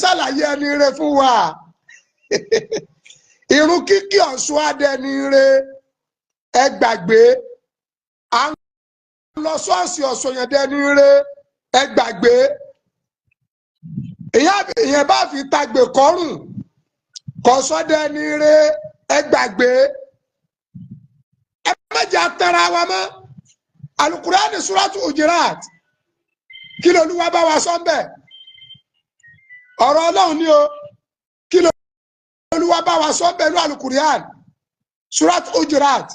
ṣàlàyé ẹni rẹ fún wa irun kíkí Ọ̀ṣun adẹni rẹ ẹ gbàgbé à ń lọ ṣọ́ọ̀ṣì Ọ̀ṣun yẹn dẹni rẹ ẹ gbàgbé ìyẹn bá fi tagbè kọrùn kọsọdẹni rẹ ẹ gbàgbé ẹ méjì àtẹrà wa mọ́ alukurani suratu Hujurat kí ló Olúwa bá wa sọ ńbẹ̀ ọ̀rọ̀ Ọlọ́run ni o kí ló Olúwa bá wa sọ ńbẹ̀ ní alukurani suratu Hujurat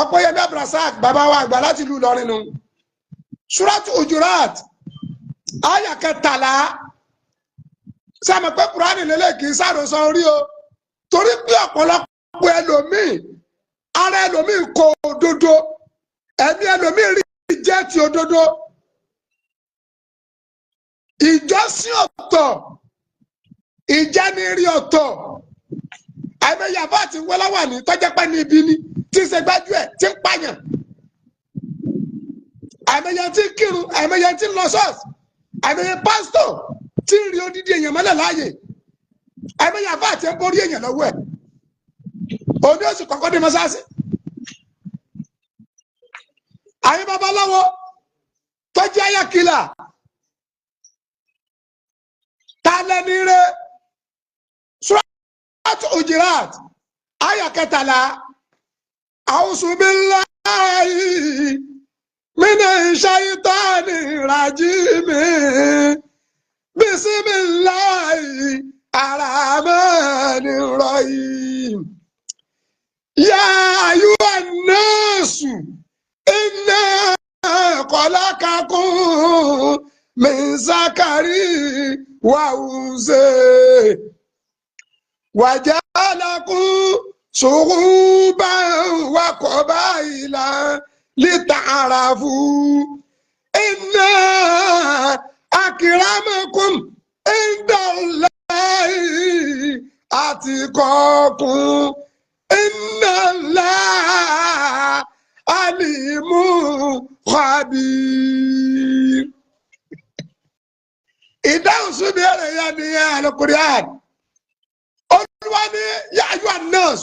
Ọpẹ́yẹmí Abdulrasaq bàbá wa àgbà láti ìlú Ìlọrin nu suratu Hujurat àyà 13 sàmì pé Kùránì lélẹ̀ kì í sàròsọ orí o torí pé ọ̀pọ̀lọpọ̀ ẹlòmíì ara ẹlòmíì kò òdodo ẹ̀mí ẹlòmíì rí jẹ́ ti òdodo ìjọsìn ọ̀tọ̀ ìjẹnirí ọ̀tọ̀ àìmọyàbá àti wọláwà ní tọ́jẹ́pẹ́ ní ibi ní tí ń ṣe gbájú ẹ̀ tí ń pààyàn àìmọye tí ń kírun àìmọye tí ń lọ ṣọ́ọ̀ṣì àìmọye pásítọ̀ tí ń rí odidi èèyàn mọ́lẹ̀ láàyè àìmọyàbá àti ń borí èèyàn lọ́wọ́ ẹ̀ òní oṣù kọ̀ọ̀kan ní mọ́sáàsì àyè babaláwo tó jẹ́ ayákìlá ta lẹ́ni rẹ̀ suratu Hujurat àyà 13 a'udhu billahi minash shaitanir rajim bismillahir rahmanir rahim ya ayyuhan nasu inna khalaqakum min zakari wa unsa wa ja'alakum shu'uban wa qabaila lita'arafu inna akramakum indallahi atqakum inna Allaha alimun khabir. ìdáhùn sí ìbéèrè yẹn ni Al-Qur'an Olúwa ní ya ayyuhan nas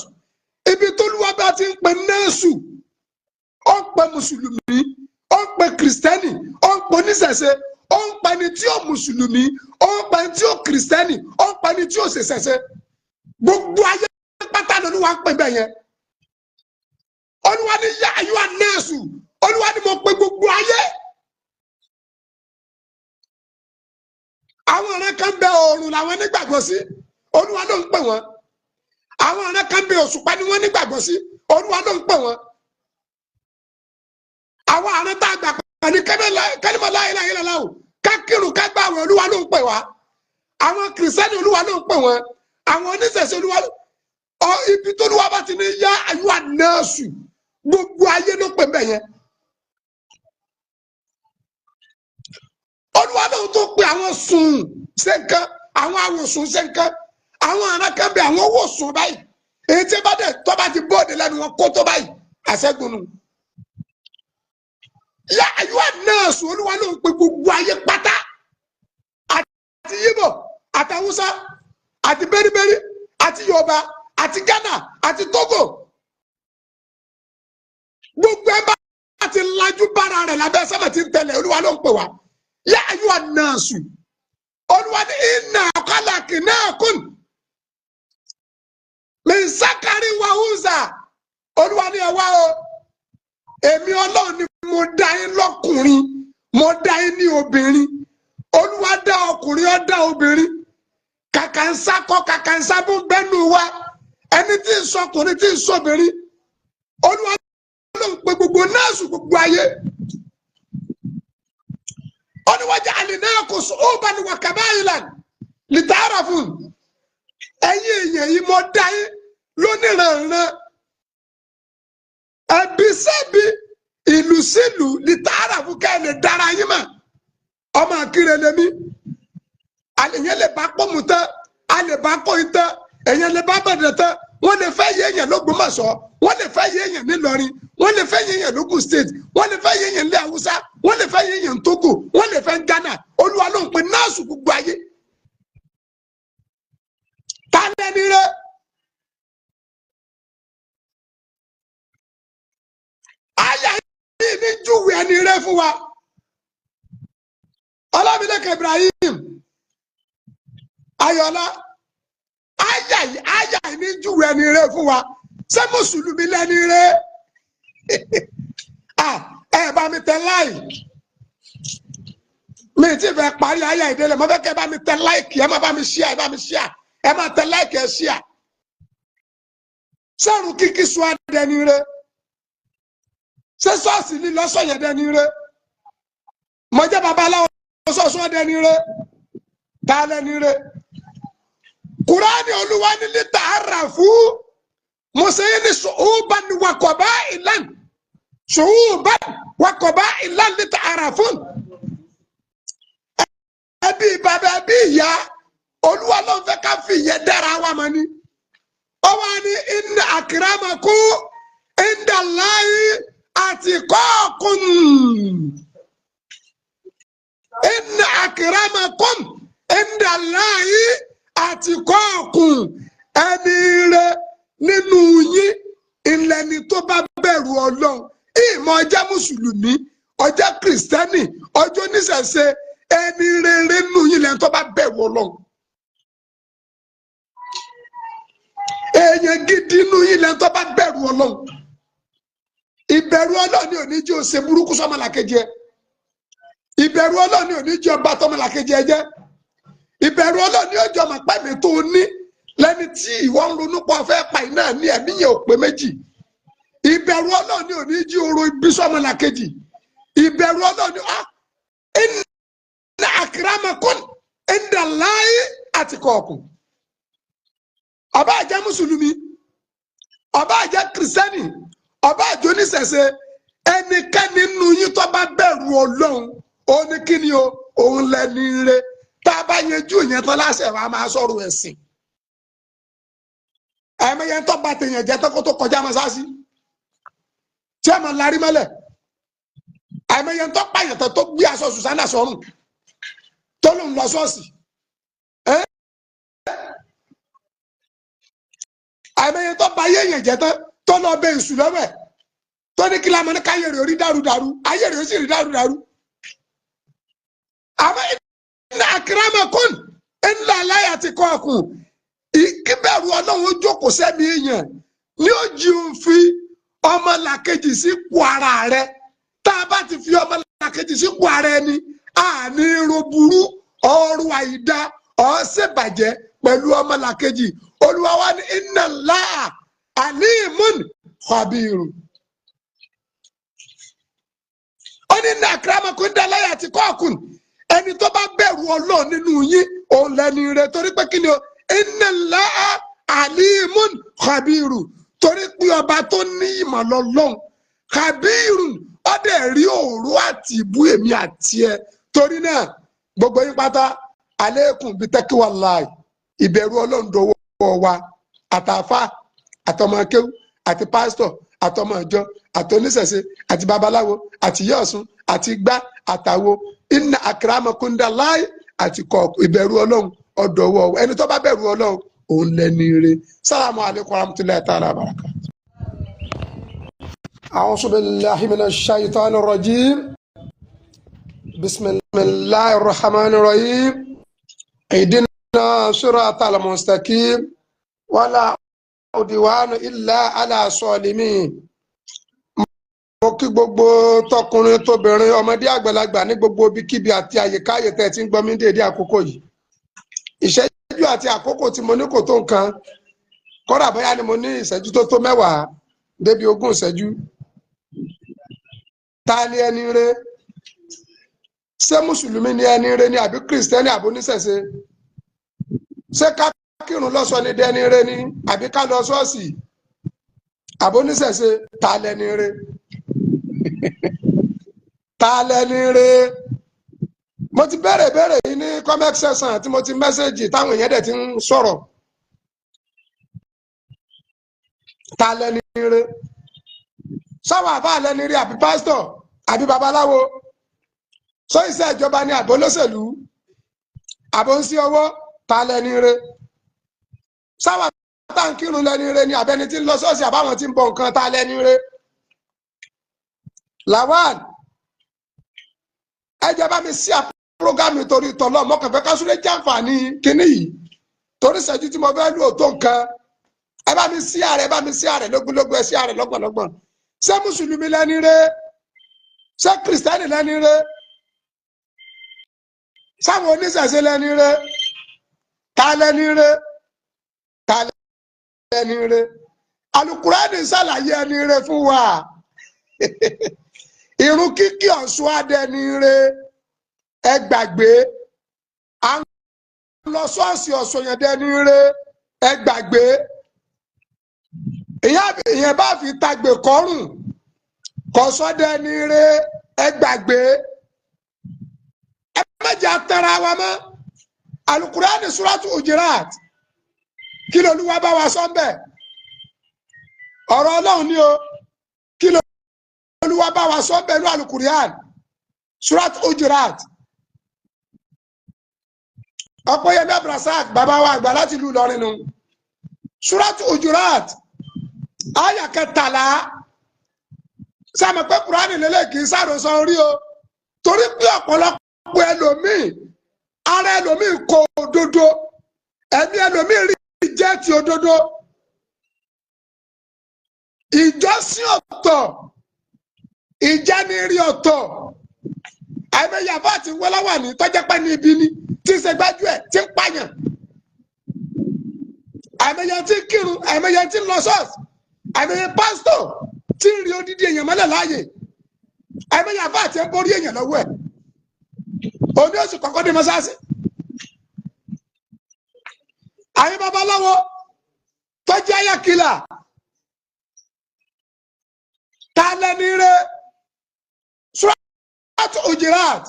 ibi tó Olúwa bá ti ń pè nẹ́ẹ̀sù ó ń pè mùsùlùmí ó ń pè kìrìsìtẹ́nì ó ń pè oníṣẹ̀ṣe ó ń pè ní tí ó mùsùlùmí ó ń pè ní tí ó kìrìsìtẹ́nì ó ń pè ní tí ó ṣẹ̀ṣẹ̀ gbogbo ayé pátá ni Olúwa ń pè bẹ́ẹ̀ yẹn Olúwa ní ya ayyuhan nas Olúwa ní mo pè gbogbo ayé. àwọn ọ̀rẹ́ kan bẹ oòrùn làwọn nígbàgbọ́ sí Olúwa ló ń pè wọ́n àwọn ọ̀rẹ́ kan bẹ òṣùpá ni wọ́n nígbàgbọ́ sí Olúwa ló ń pè wọ́n àwọn àrùn tá a gbà pẹ̀lú kẹ́límọ̀ la ilaha illallah kákìrún kágbàwẹ̀ Olúwa ló ń pè wá àwọn kìrìsìtẹ́nì Olúwa ló ń pè wọ́n àwọn oníṣẹ̀ṣe Olúwa ibi tó Olúwa bá ti ní yá ayyuhan nasu gbogbo ayé ló pè bẹ́ẹ̀ yẹn Olúwa lóun tó pe àwọn sùn ṣe nǹkan àwọn awòsùn ṣe nǹkan àwọn arákẹ́ bẹ àwọn owó sùn báyìí èyí tí bá dẹ̀ tó bá ti bóde lẹ́nu wọn kó tó báyìí àṣẹ́gun nù. yá ayyuhan nasu Olúwa lóun pe gbogbo ayé pátá àti Yíbò àti Haúsá àti bẹ́rìbẹ́rì àti Yorùbá àti Ghana àti Togo gbogbo ẹ bá ti lajú bára rẹ̀ lábẹ́ sábà ti ń tẹ̀lé Olúwa ló ń pè wá. Ya ayyuhan nasu Olúwa ní inna khalaqnakum min zakari wa unsa Olúwa ní ẹ wá o èmi Ọlọ́run ni mo dá yín lọ́kùnrin mo dá yín ní obìnrin Olúwa dá ọkùnrin ó dá obìnrin kàkànsá kọ́ kàkànsá bó gbẹ́nu wa ẹni tí ń sọkùnrin tí ń sọbìnrin Olúwa ló ń pe gbogbo nọ́ọ̀sù gbogbo ayé. Oni waja'alnakum shu'uban wa qabailan lita'arafu ẹ̀yin èèyàn yìí mo dá yín lóníranran ẹbí sẹ́bi ìlú sílùú lita'arafu kẹ́ ẹ lè dára yín mọ̀ ọmọ akíre lèmi àlèyé lè bá pọ́mù tán a lè bá kó yín tán èèyàn lè bá bẹ̀rẹ̀ tán wọ́n lè fẹ́ yé èèyàn l'Ógbómọ̀ṣọ́ wọ́n lè fẹ́ yé èèyàn n'Ílọrin wọ́n lè fẹ́ yé èèyàn l'Ógùn state wọ́n lè fẹ́ yé èèyàn ní Haúsá wọ́n lè fẹ́ yé èèyàn Togo wọ́n lè fẹ́ Ghana Olúwa ló ń pe yìí ní júwe ẹni rẹ fún wa Ọlámilékan Ibrahim Ayọ̀lá àyà yìí ní júwe ẹni rẹ fún wa ṣé mùsùlùmí lẹni rẹ ẹ bá mi tẹ like mi ti fẹ́ parí àyà ìdílé mo fẹ́ kẹ́ bá mi tẹ like ẹ má bá mi share ẹ bá mi share ẹ má tẹ like ẹ share sẹ́rù kíkí sọ adẹni rẹ ṣé ṣọ́ọ̀ṣì ní lọ́sọ̀yẹ̀ dẹni rẹ mo jẹ́ babaláwo sọ́ọ̀sọ́ dẹni rẹ ta lẹni rẹ Kùránì Olúwa ní lítà ara fún mùsùlùmí ní ṣùgbọ́n wakọ̀bá ìlànà ṣùgbọ́n wakọ̀bá ìlànà lítà ara fún ẹbí bàbá ẹbí ìyá Olúwa ló ń fẹ́ ká fi ìyẹn dára wa mọ́ ni ó wà ní inna akramakum indallahi atqakum inna akramakum indallahi atqakum ẹni rẹ nínú yín ìlẹ́ni tó bá bẹ̀rù Ọlọ́run ìmọ̀ ọjọ́ mùsùlùmí ọjọ́ kìrìsìtẹ́nì ọjọ́ oníṣẹ̀ṣe ẹni rere nínú yín lẹ́ni tó bá bẹ̀rù Ọlọ́run èèyàn gidi nínú yín lẹ́ni tó bá bẹ̀rù Ọlọ́run ìbẹ̀rù Ọlọ́run ni ò ní jẹ́ ó ṣe burúkú sọ́mọlàkejì ẹ ìbẹ̀rù Ọlọ́run ni ò ní jẹ́ ó bà tọ́mọlàkejì ẹ jẹ́ ìbẹ̀rù Ọlọ́run ni ó jọ ọmọ pẹ́mi tó ní lẹ́ni tí ìwọ ń ronú pọ̀ fẹ́ pa iná ní ẹ̀mí yẹn ò pé méjì ìbẹ̀rù Ọlọ́run ni ò ní jí oró ibi sọ́mọlàkejì ìbẹ̀rù Ọlọ́run ni inna akramakum indallahi atqakum ọba àjẹ́ mùsùlùmí ọba àjẹ́ kìrìsìtẹ́nì ọba àjẹ́ oníṣẹ̀ṣe ẹnikẹ́ni nínú yín tó bá bẹ̀rù Ọlọ́run ó ní kí ni o òun lẹni ire tá a bá yanjú ìyẹn tán láṣẹ wa máa sọ̀rọ̀ ẹ̀sìn ẹ̀mẹ́yẹ tó bá tèèyàn jẹ́ tọ́kọ́ tó kọjá mọ́sáàsì tí ẹ máa larí mọ́lẹ̀ ẹ̀mẹ́yẹ tó pààyàn tó gbé aṣọ Sùsánà sọ́rùn tó lòun lọ ṣọ́ọ̀ṣì ẹ̀mẹ́yẹ tó bá yéèyàn jẹ́ tó lọ bẹ èṣù lọ́wẹ̀ tó ní kí lamọ́ ní káyé rẹ̀ orí dàrúdàrú ayé rẹ̀ ó sì rí dàrúdàrú àmọ́ inna akramakum indallahi atqakum ìkíbẹ̀rù Ọlọ́run ó jókòó sẹ́mi èèyàn ní ó jí òun fi ọmọlàkejì sípò ara rẹ̀ tá a bá ti fi ọmọlàkejì sípò ara ẹni àní irun burú ọrùn àìdá ọ̀ọ́sẹ̀bàjẹ́ pẹ̀lú ọmọlàkejì Olúwa wa ní inna Allaha alimun khabirun ó ní inna akramakum indallahi atqakum ẹni tó bá bẹ̀rù Ọlọ́run nínú yín òun lẹni rẹ̀ torí pé kí ni o inna Allaha alimun khabirun torí pé ọba tó ní ìmọ̀ lọ́lọ́run khabirun ó dẹ̀ rí òru àti ìbú èmi àti ẹ torí náà gbogbo yín pátá aleikum bitaqwallahi ìbẹ̀rù Ọlọ́run dọwọ́ wa àtàfà àtọmọkéwù àti pásítọ̀ àtọmọ ìjọ àti oníṣẹ̀ṣe àti babaláwo àti yọ̀ọ̀sùn àti gbá àtàwo inna akramakum indallahi atqakum ìbẹ̀rù Ọlọ́run ọdọwọ ẹni tó bá bẹ̀rù Ọlọ́run òun lẹni ire salamu alaykum warahmatullahi ta'ala barakatuh. a'udhu billahi minash shaitanir rajim bismillahir rahmanir rahim ihdina siratal mustaqim wala udwana illa ala salimin. mo kí gbogbo tọkùnrin tóbìnrin ọmọdé àgbàlagbà ní gbogbo ibikíbi àti àyíkáyè tẹ́ ti ń gbọ́ mí déédéé àkókò yìí ìṣẹ́jú àti àkókò tí mo ní kò tó nǹkan kódà bóyá ni mo ní ìṣẹ́jú tó tó 10 débi 20 ìṣẹ́jú. ta ni ẹni rẹ ṣé mùsùlùmí ni ẹni rẹ ni àbí kìrìsìtẹ́nì àbí oníṣẹ̀ṣe ṣé ká kírun lọ́sọ ni dẹni rẹ ni àbí ká lọ ṣọ́ọ̀ṣì àbí oníṣẹ̀ṣe ta lẹni rẹ ta lẹni rẹ. mo ti bẹ̀rẹ̀ yìí ní comment section tí mo ti mẹ́sẹ̀jì táwọn èèyàn dẹ̀ ti ń sọ̀rọ̀ ta lẹni rẹ sọ́wọ́ àbá lẹni rí àbí pásítọ̀ àbí babaláwo sọ iṣẹ́ ìjọba ní àbó olóṣèlú àbó ń sí ọwọ́ ta lẹni rẹ sọ́wọ́ táǹkìrún lẹni rẹ ní àbẹni tí ń lọ ṣọ́ọ̀ṣì àbáwọn tí ń bọ nǹkan ta lẹni rẹ Lawan ẹ jẹ́ bá mi sí program nítorí tọ́lọ́ mọ́kànfẹ́ kásúlẹ̀ jàǹfààní kínní yìí torí ìṣẹ́jú tí mo fẹ́ lò tó nǹkan ẹ bá mi sí ààrẹ lógúnlógún ẹ sí ààrẹ lọ́gbọ̀nlọ́gbọ̀n ṣé mùsùlùmí lẹ́ni rẹ̀ ṣé kìrìsìtẹ́nì lẹ́ni rẹ̀ sáwọn oníṣẹ̀ṣe lẹ́ni rẹ̀ ta lẹ́ni rẹ̀ ta lẹ́ni rẹ̀ Àlùkùránì ṣàlàyé ẹni rẹ̀ fún wa irun kíkí Ọ̀ṣun adẹni rẹ̀ ẹ gbàgbé à ń lọ ṣọ́ọ̀ṣì Ọ̀ṣun yẹn dẹni rẹ̀ ẹ gbàgbé ìyẹn bá fi tagbè kọrùn kọsọdẹni rẹ̀ ẹ gbàgbé ẹ méjì atara wa mọ́ Àlùkùránì Suratu Hujurat kí l'Olúwa bá wa sọ bẹ́ẹ̀ ọ̀rọ̀ Ọlọ́run ni o kí l'Olúwa bá wa sọ bẹ́ẹ̀ ní Àlùkùránì Suratu Hujurat Ọpẹ́yẹmí Abdulrasaq bàbá wa àgbà láti ìlú Ìlọrin nù Suratu Hujurat àyà 13 sàmì pé Kùránì lélẹ̀ kì í sàròsọ orí o torí pé ọ̀pọ̀lọpọ̀ ẹlòmíì ara ẹlòmíì kò òdodo ẹ̀mí ẹlòmíì rí jẹ́ ti òdodo ìjọsìn ọ̀tọ̀ ìjẹnirí ọ̀tọ̀ àìmọye àbá àti wọláwà ní tọ́jẹ́pẹ́ ní ibi ni tí ń ṣe gbájú ẹ̀ tí ń pààyàn àìmọye tí ń kírun àìmọye tí ń lọ ṣọ́ọ̀ṣì àìmọye pásítọ̀ tí ń rí odidi èèyàn mọ́lẹ̀ láàyè àìmọye àbá àti ń borí èèyàn lọ́wọ́ ẹ̀ òní oṣù kọ̀ọ̀kan ní mọ́sáàsì àyè babaláwo tọ́jú ayákìlá ta lẹ́ni rẹ̀ Suratu Hujurat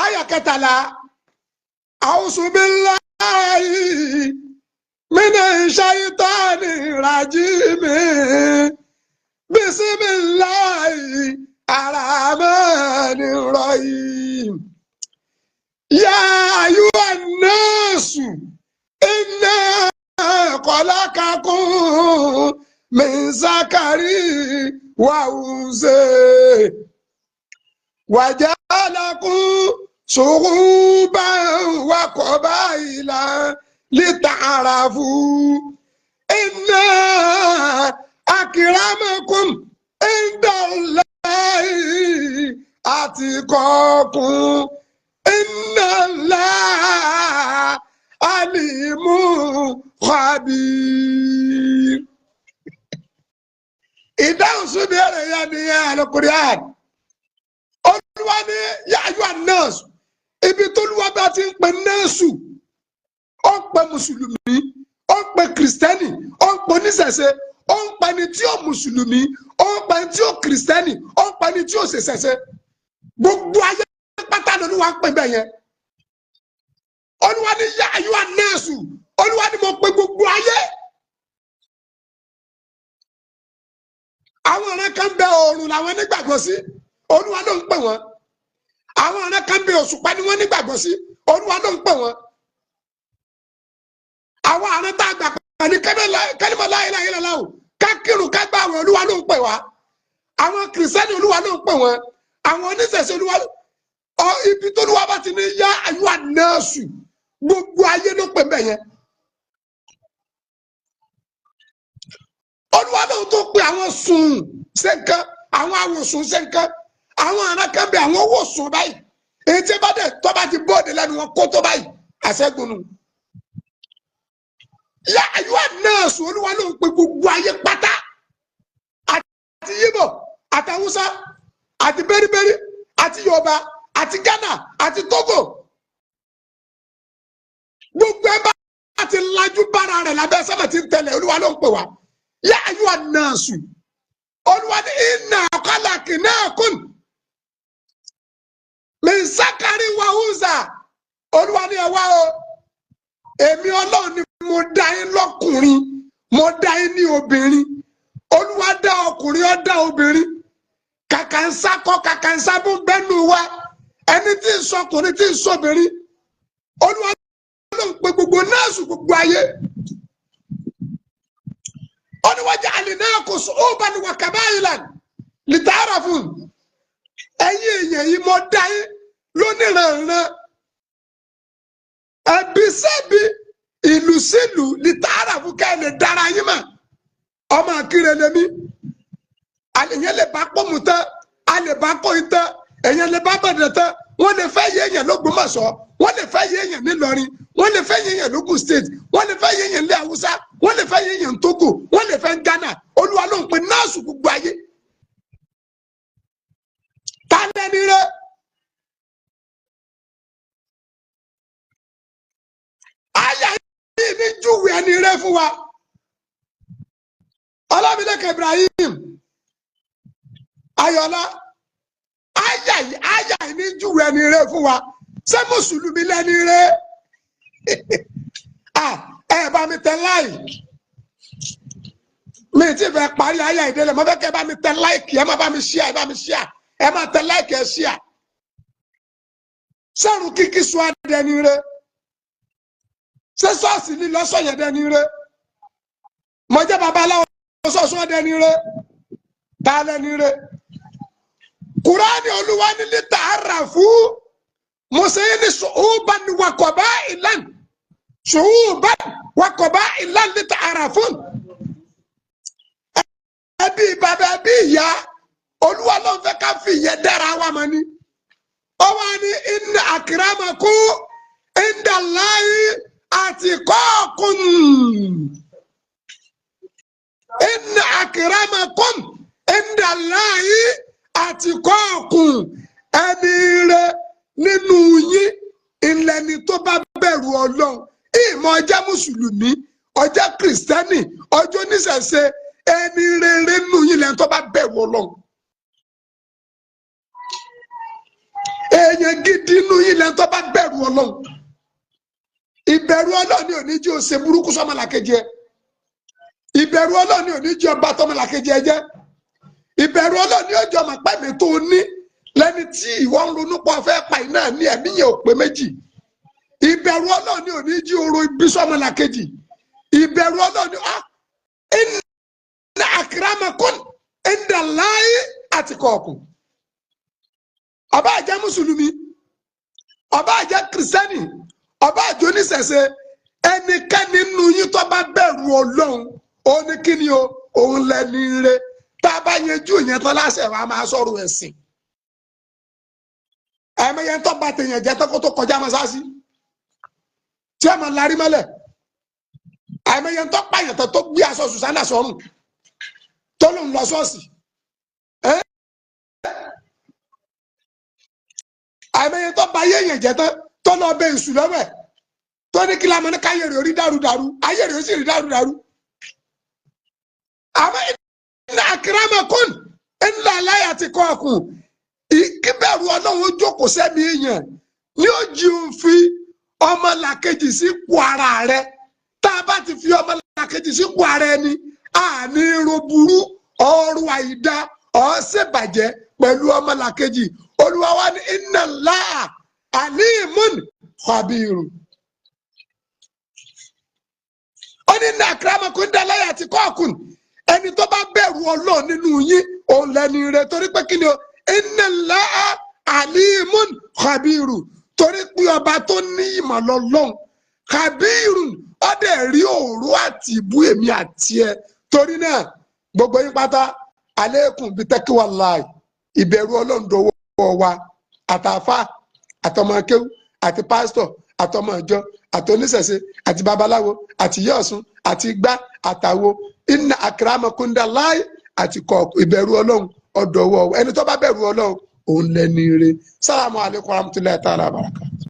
àyà 13 A'udhu billahi minash shaitanir rajim bismillahir rahmanir rahim ya ayyuhan nasu inna khalaqakum min zakarin wa unsa wa ja'alakum shu'uban wa qabailan lita'arafu inna akramakum indallahi atqakum inna Allaha alimun khabir. Ìdáhùn sí ìbéèrè yẹn ni Al-Qur'an Olúwa ní ya ayyuhan nas ibi tó Olúwa bá ti ń pe nẹ́ẹ̀sù ó ń pe mùsùlùmí ó ń pe kìrìsìtẹ́nì ó ń pe oníṣẹ̀ṣe ó ń pe ẹni tí ó mùsùlùmí ó ń pe ẹni tí ó kìrìsìtẹ́nì ó ń pe ẹni tí ó ṣẹ̀ṣẹ̀ṣe gbogbo ayé pátá ni Olúwa ń pè bẹ́ẹ̀ yẹn Olúwa ní ya ayyuhan nas Olúwa ní mo pe gbogbo ayé àwọn ọ̀rẹ́ kan bẹ oòrùn làwọn nígbàgbọ́ sí Olúwa ló ń pè wọ́n àwọn ọ̀rẹ́ kan bẹ òṣùpá ni wọ́n nígbàgbọ́ sí Olúwa ló ń pè wọ́n àwọn ọ̀rẹ́ tá a gbà pẹ̀lú kẹ́límọ̀ la ilaha illallah ká kírun ká gbà àwọn Olúwa ló ń pè wá àwọn kìrìsìtẹ́nì Olúwa ló ń pè wọ́n àwọn oníṣẹ̀ṣe Olúwa ibi tó Olúwa bá ti ní ya ayyuhan nas gbogbo ayé ló pè bẹ́ẹ̀ yẹn Olúwa ló tó pe àwọn sùn ṣe nǹkan àwọn awòsùn ṣe nǹkan àwọn arákẹ́ bẹ àwọn owó sùn báyìí èyí tí bá dẹ̀ tó bá ti bóde lẹ́nu wọn kó tó báyìí àṣẹ́gun nù. Ya ayyuhan nas Olúwa ló ń pe gbogbo ayé pátá àti Yíbò àti Haúsá àti bẹ́rìbẹ́rì àti Yorùbá àti Ghana àti Togo gbogbo ẹ bá ti lajú bára rẹ̀ lábẹ́ sábà ti ń tẹ̀lé Olúwa ló ń pè wá. Ya ayyuhan nas Olúwa ní inna khalaqnakum min zakarin wa unsa Olúwa ní ẹ wá o èmi Ọlọ́run ni mo dá yín lọ́kùnrin mo dá yín ní obìnrin Olúwa dá ọkùnrin ó dá obìnrin kàkà ń sákọ kàkà ń sábú bẹ́nu wa ẹni tí ń sọkùnrin tí ń sọbìnrin Olúwa ló ń pe gbogbo nọ́ọ̀sù gbogbo ayé waja'alnakum shu'uban wa qabailan lita'arafu ẹ̀yin èèyàn yìí mo dá yín lóníranran ẹbí sẹ́bi ìlú sílùú ní tààrà fún ká ẹ lè dára yín mà ọmọ akíre lèmi àlèyàn lè bá pọ́mù tán a lè bá kó yín tán èèyàn lè bá bàdàn tán wọ́n lè fẹ́ yé èèyàn l'Ógbómọ̀ṣọ́ wọ́n lè fẹ́ yé èèyàn n'Ílọrin wọ́n lè fẹ́ yé èèyàn l'Ógùn state wọ́n lè fẹ́ yé èèyàn ní Haúsá wọ́n lè fẹ́ yé èèyàn Tógò wọ́n lè fẹ́ Ghana Olúwa ló ń pe nọ́ọ̀sù gbogbo ayé ta lẹ́ni rẹ̀ àyà yìí ní júwe ẹni rẹ̀ fún wa Ọlámilékan Ibrahim Ayọ̀lá àyà yìí ní júwe ẹni rẹ̀ fún wa ṣé mùsùlùmí lẹ́ni rẹ̀ ẹ bá mi tẹ láìkì mi ti fẹ́ parí àyà ìdílé mo fẹ́ kẹ́ bá mi tẹ láìkì ẹ má bá mi ṣíà ẹ bá mi ṣíà ẹ má tẹ láìkì ẹ ṣíà sẹ́rù kíkí sọ adẹni rẹ̀ ṣé ṣọ́ọ̀ṣì lílọ sọ̀yẹ̀ dẹni rẹ̀ mo jẹ́ babaláwo sọ̀sọ́ dẹni rẹ̀ ta lẹni rẹ̀ Kùránì Olúwa ní lítà ara fún mùsùlùmí ṣùgbọ́n wàkọ̀bá ìlànà ṣùgbọ́n wàkọ̀bá ìlànà lítà ara fún ẹbí bàbá ẹbí ìyá Olúwa ló ń fẹ́ ká fi ìyẹn dára wa mọ́ ni ó wá ní inna akramakum indallahi atqakum inna akramakum indallahi atqakum ẹni rẹ̀ nínú yín ìlẹ́ni tó bá bẹ̀rù Ọlọ́run ìmọ̀ ọjọ́ mùsùlùmí ọjọ́ kìrìsìtẹ́nì ọjọ́ oníṣẹ̀ṣe ẹni rere nínú yín lẹ́ni tó bá bẹ̀rù Ọlọ́run èèyàn gidi nínú yín lẹ́ni tó bá bẹ̀rù Ọlọ́run ìbẹ̀rù Ọlọ́run ni ò ní jẹ́ ó ṣe burúkú sọ́mọlàkejì ẹ ìbẹ̀rù Ọlọ́run ni ò ní jẹ́ ó bà tọ́mọlàkejì ẹ jẹ́ ìbẹ̀rù Ọlọ́run ni ó jẹ́ ọmọ pẹ́ẹ́mì tó ní lẹ́ni tí ìwọ ń ronú pọ̀ fẹ́ pa iná ní ẹ̀mí yẹn ò pé méjì ìbẹ̀rù Ọlọ́run ni ò ní jí oró ibi sọ́mọlàkejì ìbẹ̀rù Ọlọ́run ni inna akramakum indallahi atqakum ọba àjẹ́ mùsùlùmí ọba àjẹ́ kìrìsìtẹ́nì ọba àjẹ́ oníṣẹ̀ṣe ẹnikẹ́ni nínú yín tó bá bẹ̀rù Ọlọ́run ó ní kí ni o òun lẹ́ni rẹ̀ tá a bá yanjú ìyẹn tán láṣẹ wa máa sọ̀rọ̀ ẹ̀sìn ẹ̀mẹ́yẹ tó bá tèèyàn jẹ́ tó kó tó kọjá mọ́sáàsì tí a máa larí mọ́lẹ̀ ẹ̀mẹ́yẹ tó pààyàn tó gbé aṣọ Sùsánà sọ́rùn tó ló ń lọ ṣọ́ọ̀ṣì ẹ̀mẹ́yẹ tó bá yéèyàn jẹ́ tó lọ bẹ ìṣù lọ́wọ́ tó ní kí lámọ́ ní káyé rẹ̀ orí dàrúdàrú ayé rẹ̀ ó sì rí dàrúdàrú àmọ́ inna akramakum indallahi atqakum kíbẹ̀rù Ọlọ́run jókòó sẹ́mi èèyàn ni ó jí òun fi ọmọlàkejì sípò ara rẹ̀ tá a bá ti fi ọmọlàkejì sípò ara ẹni àní irun burú ọrùn àìdá ọ̀ọ́sẹ̀bàjẹ́ pẹ̀lú ọmọlàkejì Olúwa wa ní innallaha alimun khabirun ó ní inna akramakum indallahi atqakum ẹni tó bá bẹ̀rù Ọlọ́run nínú yín òun lẹ́ni rẹ̀ torí pé kí ni o innallaha alimun khabiru torí pé ọba tó ní ìmọ̀ lọ́lọ́run khabirun ọdẹ rí òru àti ìbú èmi àti ẹ torí náà gbogbo yín pátá aleikum bitakiwallahi ìbẹ̀rù Ọlọ́run dọwọ́ wa àtàfà àtọmọkéwù àti pásítọ̀ àtọmọ ìjọ àti oníṣẹ̀ṣe àti babaláwo àti ìyá Ọ̀ṣun àti igbá àtàwo inna akramakum indallahi àti kọ̀ọ̀kọ̀ ìbẹ̀rù Ọlọ́run ọ̀dọ̀wọ́ ẹni tó bá bẹ̀rù Ọlọ́run òun lẹ́ni ire. Salamu alaikum warahmatullahi ta'ala wabarakatuh.